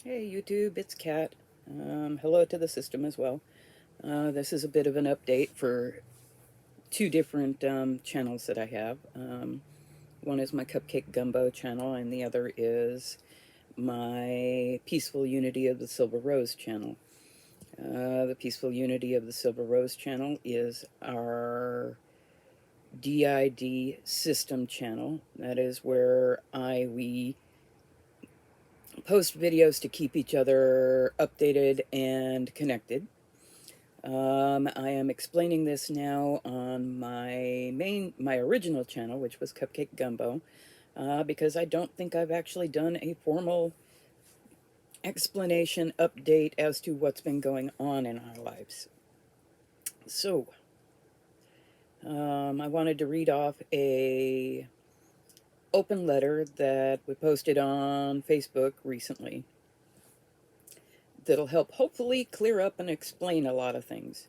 Hey YouTube, it's Kat. Hello to the system as well. This is a bit of an update for two different channels that I have. One is my Cupcake Gumbo channel, and the other is my Peaceful Unity of the Silver Rose channel. The Peaceful Unity of the Silver Rose channel is our DID system channel. That is where we post videos to keep each other updated and connected. I am explaining this now on my original channel, which was Cupcake Gumbo, because I don't think I've actually done a formal explanation update as to what's been going on in our lives. So, I wanted to read off a open letter that we posted on Facebook recently that'll help hopefully clear up and explain a lot of things.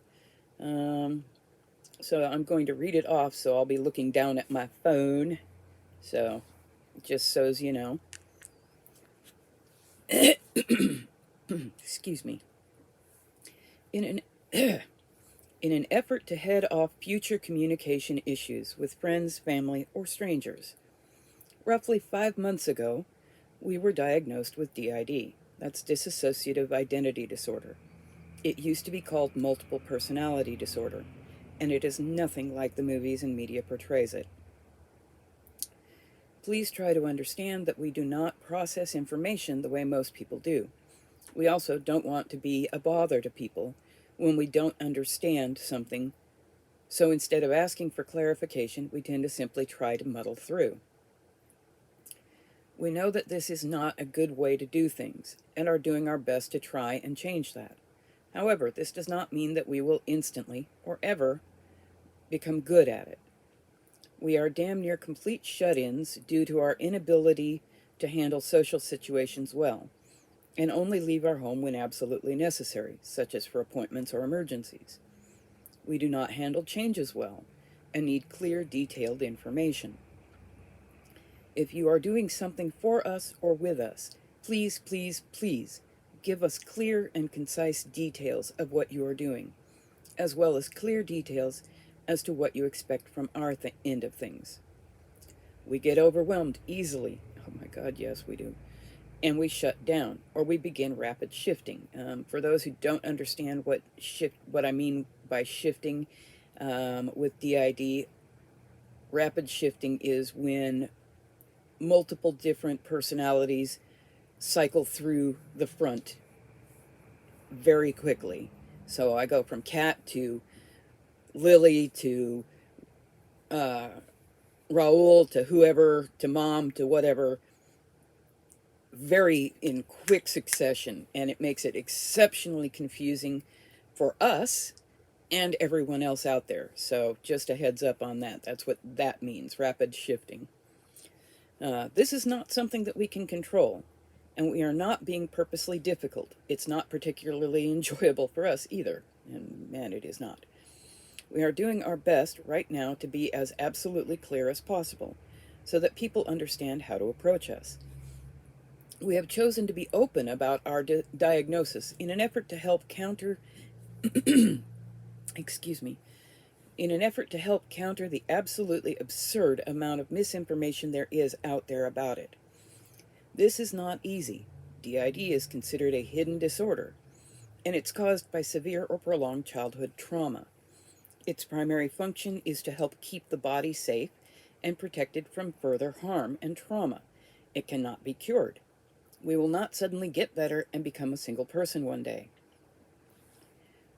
Um, so I'm going to read it off, so I'll be looking down at my phone. So, just so as you know. Excuse me. In an in an effort to head off future communication issues with friends, family, or strangers. Roughly 5 months ago, we were diagnosed with DID. That's dissociative identity disorder. It used to be called multiple personality disorder, and it is nothing like the movies and media portrays it. Please try to understand that we do not process information the way most people do. We also don't want to be a bother to people when we don't understand something, so instead of asking for clarification, we tend to simply try to muddle through. We know that this is not a good way to do things, and are doing our best to try and change that. However, this does not mean that we will instantly, or ever, become good at it. We are damn near complete shut-ins due to our inability to handle social situations well, and only leave our home when absolutely necessary, such as for appointments or emergencies. We do not handle changes well, and need clear, detailed information. If you are doing something for us or with us, please, please, please give us clear and concise details of what you are doing, as well as clear details as to what you expect from our end of things. We get overwhelmed easily. Oh my God, yes, we do. And we shut down, or we begin rapid shifting. For those who don't understand what I mean by shifting with DID, rapid shifting is when multiple different personalities cycle through the front very quickly. So I go from Kat to Lily to uh, Raoul to whoever to mom to whatever, very in quick succession, and it makes it exceptionally confusing for us and everyone else out there. So just a heads up on that. That's what that means, rapid shifting. This is not something that we can control, and we are not being purposely difficult. It's not particularly enjoyable for us either, and man, it is not. We are doing our best right now to be as absolutely clear as possible, so that people understand how to approach us. We have chosen to be open about our diagnosis in an effort to help counter, excuse me, in an effort to help counter the absolutely absurd amount of misinformation there is out there about it. This is not easy. DID is considered a hidden disorder, and it's caused by severe or prolonged childhood trauma. Its primary function is to help keep the body safe and protected from further harm and trauma. It cannot be cured. We will not suddenly get better and become a single person one day.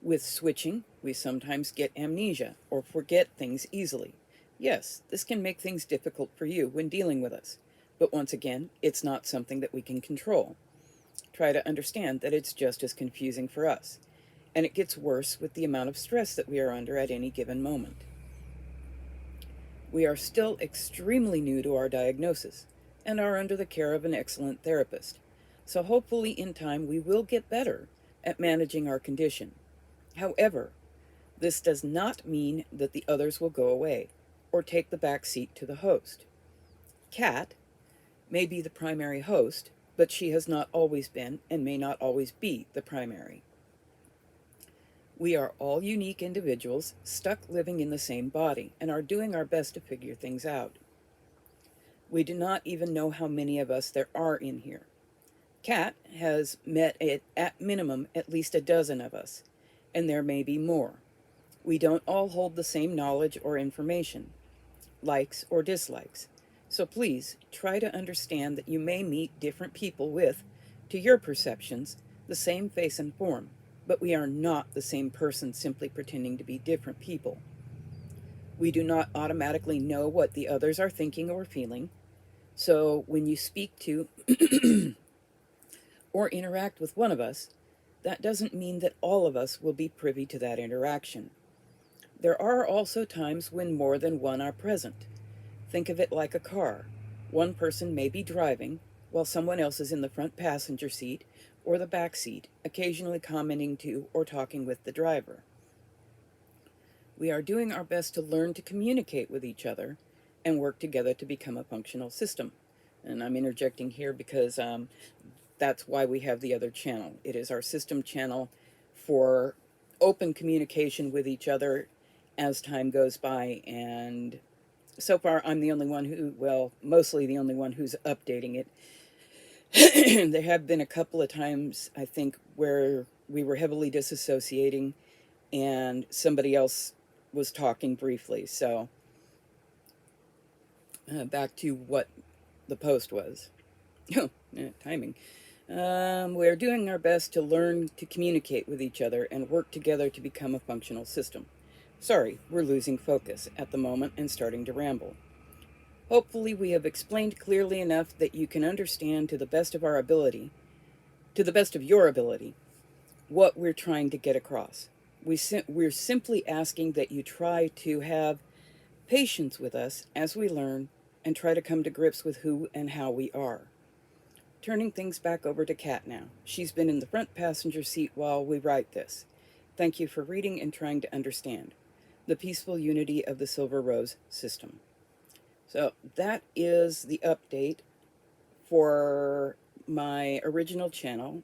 With switching, we sometimes get amnesia or forget things easily. Yes, this can make things difficult for you when dealing with us, but once again, it's not something that we can control. Try to understand that it's just as confusing for us, and it gets worse with the amount of stress that we are under at any given moment. We are still extremely new to our diagnosis and are under the care of an excellent therapist, so hopefully in time we will get better at managing our condition. However, this does not mean that the others will go away or take the back seat to the host. Kat may be the primary host, but she has not always been and may not always be the primary. We are all unique individuals stuck living in the same body and are doing our best to figure things out. We do not even know how many of us there are in here. Kat has met at minimum at least a dozen of us, and there may be more. We don't all hold the same knowledge or information, likes or dislikes. So please try to understand that you may meet different people with, to your perceptions, the same face and form, but we are not the same person simply pretending to be different people. We do not automatically know what the others are thinking or feeling, so when you speak to or interact with one of us, that doesn't mean that all of us will be privy to that interaction. There are also times when more than one are present. Think of it like a car. One person may be driving, while someone else is in the front passenger seat or the back seat, occasionally commenting to or talking with the driver. We are doing our best to learn to communicate with each other and work together to become a functional system. And I'm interjecting here because that's why we have the other channel. It is our system channel for open communication with each other as time goes by. And so far, I'm the only one who, well, mostly the only one who's updating it. There have been a couple of times, I think, where we were heavily disassociating and somebody else was talking briefly. So back to what the post was. Oh, timing. We're doing our best to learn to communicate with each other and work together to become a functional system. Sorry, we're losing focus at the moment and starting to ramble. Hopefully we have explained clearly enough that you can understand to the best of our ability, to the best of your ability, what we're trying to get across. We're simply asking that you try to have patience with us as we learn and try to come to grips with who and how we are. Turning things back over to Kat now. She's been in the front passenger seat while we write this. Thank you for reading and trying to understand the peaceful unity of the Silver Rose system. So that is the update for my original channel,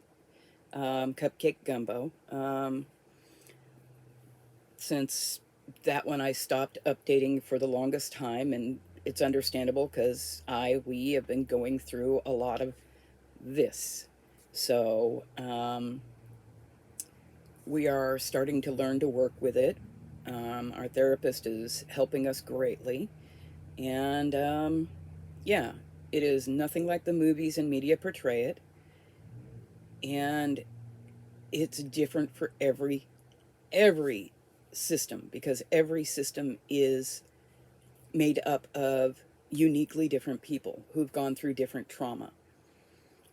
Cupcake Gumbo. Since that one I stopped updating for the longest time, and it's understandable because we have been going through a lot of this. So we are starting to learn to work with it. Our therapist is helping us greatly. And yeah, it is nothing like the movies and media portray it. And it's different for every system, because every system is made up of uniquely different people who've gone through different trauma.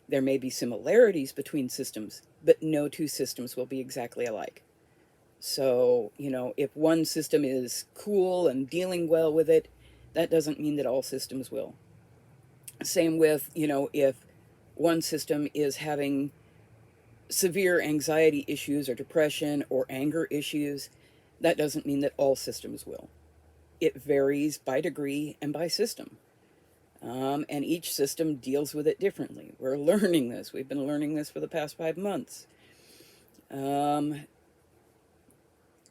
There may be similarities between systems, but no two systems will be exactly alike. So, if one system is cool and dealing well with it, that doesn't mean that all systems will. Same with, if one system is having severe anxiety issues or depression or anger issues, that doesn't mean that all systems will. It varies by degree and by system. And each system deals with it differently. We're learning this. We've been learning this for the past 5 months.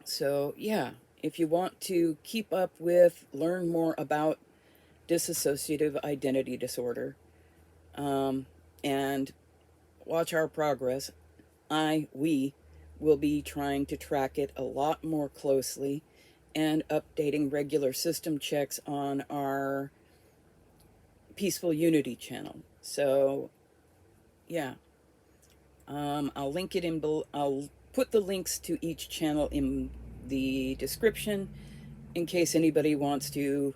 So, yeah, if you want to keep up with, learn more about dissociative identity disorder, and watch our progress, we will be trying to track it a lot more closely and updating regular system checks on our Peaceful Unity channel. So, yeah, I'll link it in. I'll put the links to each channel in the description in case anybody wants to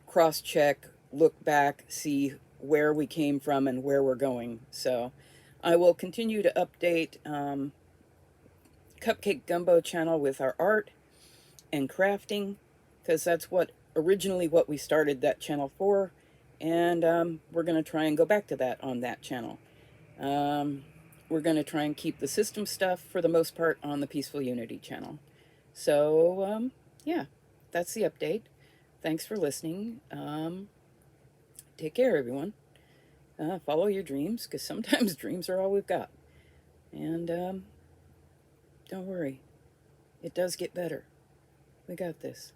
cross-check, look back, see where we came from and where we're going. So, I will continue to update Cupcake Gumbo channel with our art and crafting, because that's originally what we started that channel for. And we're going to try and go back to that on that channel. We're going to try and keep the system stuff, for the most part, on the Peaceful Unity channel. So, yeah, that's the update. Thanks for listening. Take care, everyone. Follow your dreams, because sometimes dreams are all we've got. And don't worry, it does get better. We got this.